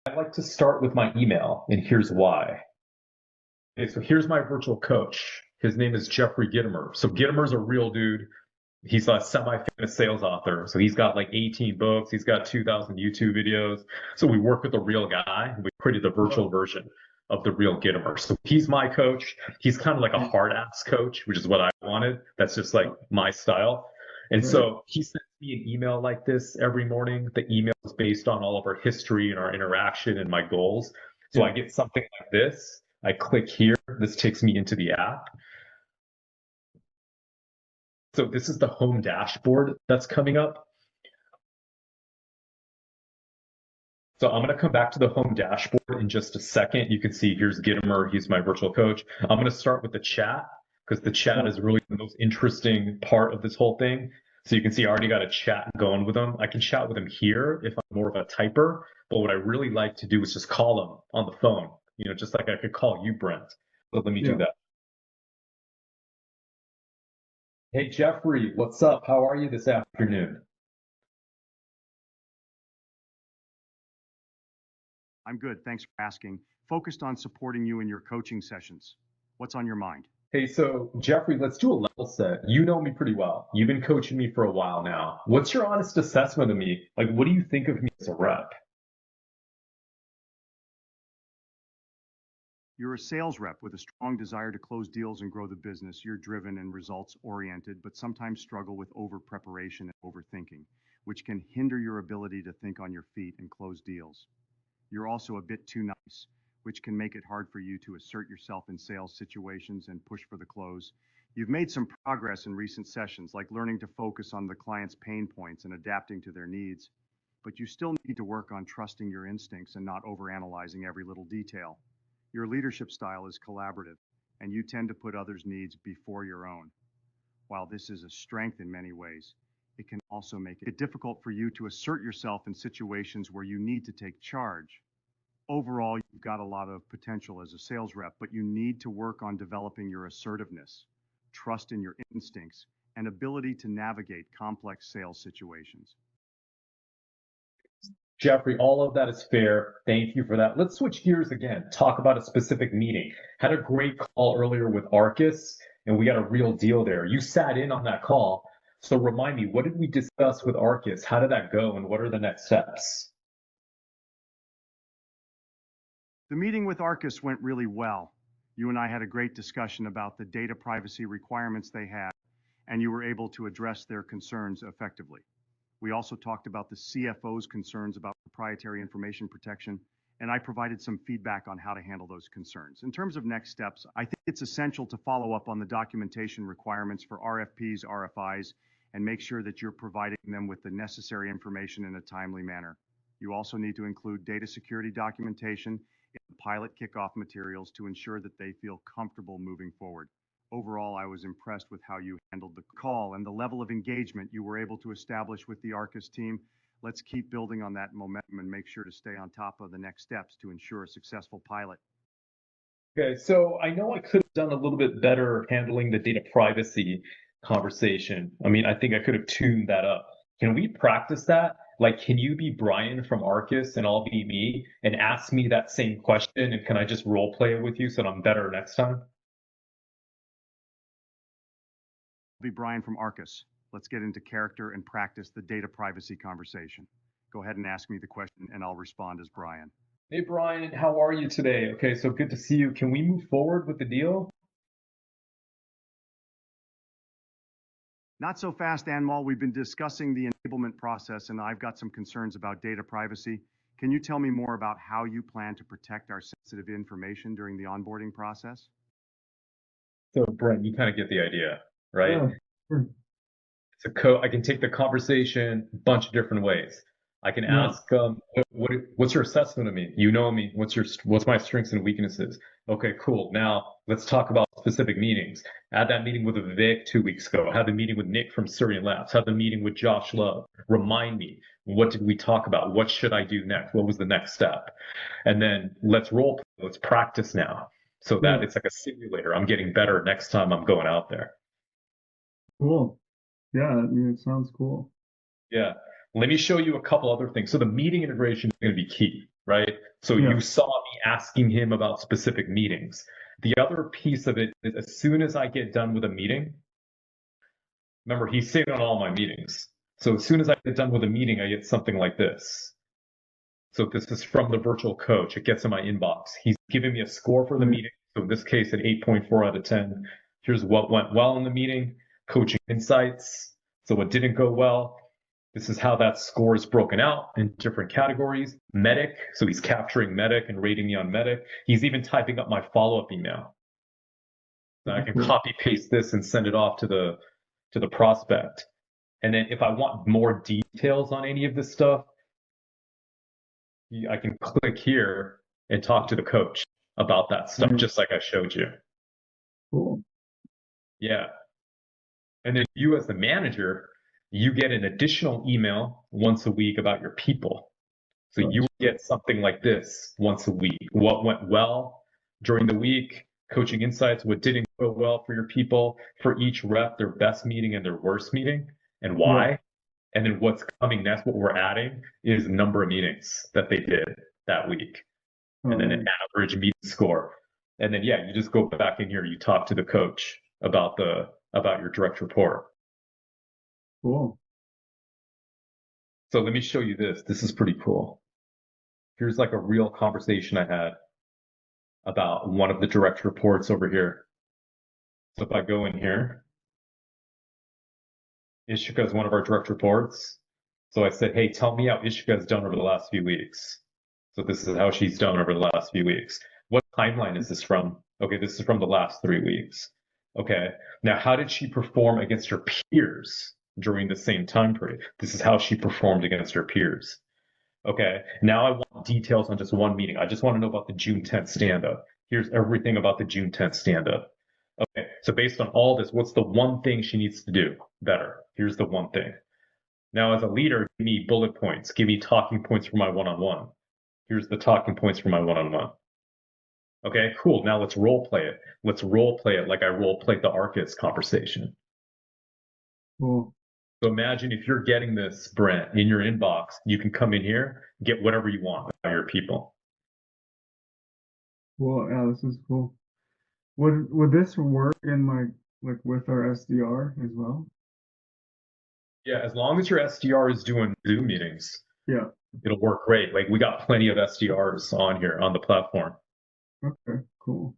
I like to start with my email, and here's why. Okay, so here's my virtual coach. His name is Jeffrey Gitomer. So Gitomer's a real dude. He's a semi-famous sales author. So he's got like 18 books. He's got 2,000 YouTube videos. So we work with a real guy. We created the virtual version of the real Gitomer. So he's my coach. He's kind of like a hard ass coach, which is what I wanted. That's just like my style. And so he sends me an email like this every morning. The email is based on all of our history and our interaction and my goals. So I get something like this. I click here. This takes me into the app. So this is the home dashboard that's coming up. So I'm going to come back to the home dashboard in just a second. You can see here's Gitomer. He's my virtual coach. I'm going to start with the chat because the chat is really the most interesting part of this whole thing. So you can see I already got a chat going with him. I can chat with him here if I'm more of a typer. But what I really like to do is just call him on the phone, just like I could call you, Brent. So let me do that. Hey, Jeffrey, what's up? How are you this afternoon? I'm good. Thanks for asking. Focused on supporting you in your coaching sessions. What's on your mind? Hey, so Jeffrey, let's do a level set. You know me pretty well. You've been coaching me for a while now. What's your honest assessment of me? Like, what do you think of me as a rep? You're a sales rep with a strong desire to close deals and grow the business. You're driven and results oriented, but sometimes struggle with over preparation and overthinking, which can hinder your ability to think on your feet and close deals. You're also a bit too nice, which can make it hard for you to assert yourself in sales situations and push for the close. You've made some progress in recent sessions, like learning to focus on the client's pain points and adapting to their needs, but you still need to work on trusting your instincts and not overanalyzing every little detail. Your leadership style is collaborative, and you tend to put others' needs before your own. While this is a strength in many ways, it can also make it difficult for you to assert yourself in situations where you need to take charge. Overall, you've got a lot of potential as a sales rep, but you need to work on developing your assertiveness, trust in your instincts, and ability to navigate complex sales situations. Jeffrey, all of that is fair. Thank you for that. Let's switch gears again. Talk about a specific meeting. Had a great call earlier with Arcus, and we got a real deal there. You sat in on that call. So remind me, what did we discuss with Arcus? How did that go, and what are the next steps? The meeting with Arcus went really well. You and I had a great discussion about the data privacy requirements they have, and you were able to address their concerns effectively. We also talked about the CFO's concerns about proprietary information protection, and I provided some feedback on how to handle those concerns. In terms of next steps, I think it's essential to follow up on the documentation requirements for RFPs, RFIs, and make sure that you're providing them with the necessary information in a timely manner. You also need to include data security documentation in the pilot kickoff materials to ensure that they feel comfortable moving forward. Overall, I was impressed with how you handled the call and the level of engagement you were able to establish with the Arcus team. Let's keep building on that momentum and make sure to stay on top of the next steps to ensure a successful pilot. Okay, so I know I could have done a little bit better handling the data privacy conversation. I mean, I think I could have tuned that up. Can we practice that? Like, can you be Brian from Arcus and I'll be me and ask me that same question? And can I just role play it with you so that I'm better next time? Be Brian from Arcus. Let's get into character and practice the data privacy conversation. Go ahead and ask me the question and I'll respond as Brian. Hey, Brian, how are you today? Okay, so good to see you. Can we move forward with the deal? Not so fast, Anmol. We've been discussing the enablement process and I've got some concerns about data privacy. Can you tell me more about how you plan to protect our sensitive information during the onboarding process? So, Brent, you kind of get the idea, right? Yeah, sure. I can take the conversation a bunch of different ways. I can Yeah. ask, what's your assessment of me? You know me. What's my strengths and weaknesses? Okay, cool. Now let's talk about specific meetings. I had that meeting with Vic 2 weeks ago. I had the meeting with Nick from Syrian Labs. I had the meeting with Josh Love. Remind me, what did we talk about? What should I do next? What was the next step? And then let's role play. Let's practice now, so that it's like a simulator. I'm getting better next time I'm going out there. Cool. Yeah, I mean, it sounds cool. Yeah. Let me show you a couple other things. So the meeting integration is going to be key, right? So Yeah. you saw me asking him about specific meetings. The other piece of it is as soon as I get done with a meeting, remember, he's sitting on all my meetings. So as soon as I get done with a meeting, I get something like this. So this is from the virtual coach. It gets in my inbox. He's giving me a score for the Right. meeting. So in this case, an 8.4 out of 10. Here's what went well in the meeting, coaching insights. So what didn't go well. This is how that score is broken out in different categories. Medic. So he's capturing medic and rating me on medic. He's even typing up my follow-up email. So I can Cool. copy paste this and send it off to the prospect. And then if I want more details on any of this stuff, I can click here and talk to the coach about that stuff, Right. just like I showed you. Cool. Yeah. And then you as the manager, you get an additional email once a week about your people. So you get something like this once a week. What went well during the week, coaching insights, what didn't go well for your people, for each rep, their best meeting and their worst meeting, and why. Yeah. And then what's coming next, what we're adding is number of meetings that they did that week. And then an average meeting score. And then, yeah, you just go back in here, you talk to the coach about your direct report. Cool. So let me show you this. This is pretty cool. Here's like a real conversation I had about one of the direct reports over here. So if I go in here, Ishika is one of our direct reports. So I said, hey, tell me how Ishika has done over the last few weeks. So this is how she's done over the last few weeks. What timeline is this from? Okay, this is from the last 3 weeks. Okay, now how did she perform against her peers during the same time period? This is how she performed against her peers. Okay, now I want details on just one meeting. I just want to know about the June 10th stand-up. Here's everything about the June 10th stand-up. Okay, so based on all this, what's the one thing she needs to do better? Here's the one thing. Now, as a leader, give me bullet points. Give me talking points for my one-on-one. Here's the talking points for my one-on-one. Okay, cool. Now let's role play it. Let's role play it like I role played the Arcus conversation. Cool. So imagine if you're getting this, Brent, in your inbox, you can come in here, get whatever you want about your people. Cool. Yeah, this is cool. Would this work in like with our SDR as well? Yeah, as long as your SDR is doing Zoom meetings, Yeah. it'll work great. Like we got plenty of SDRs on here on the platform. Okay. Cool.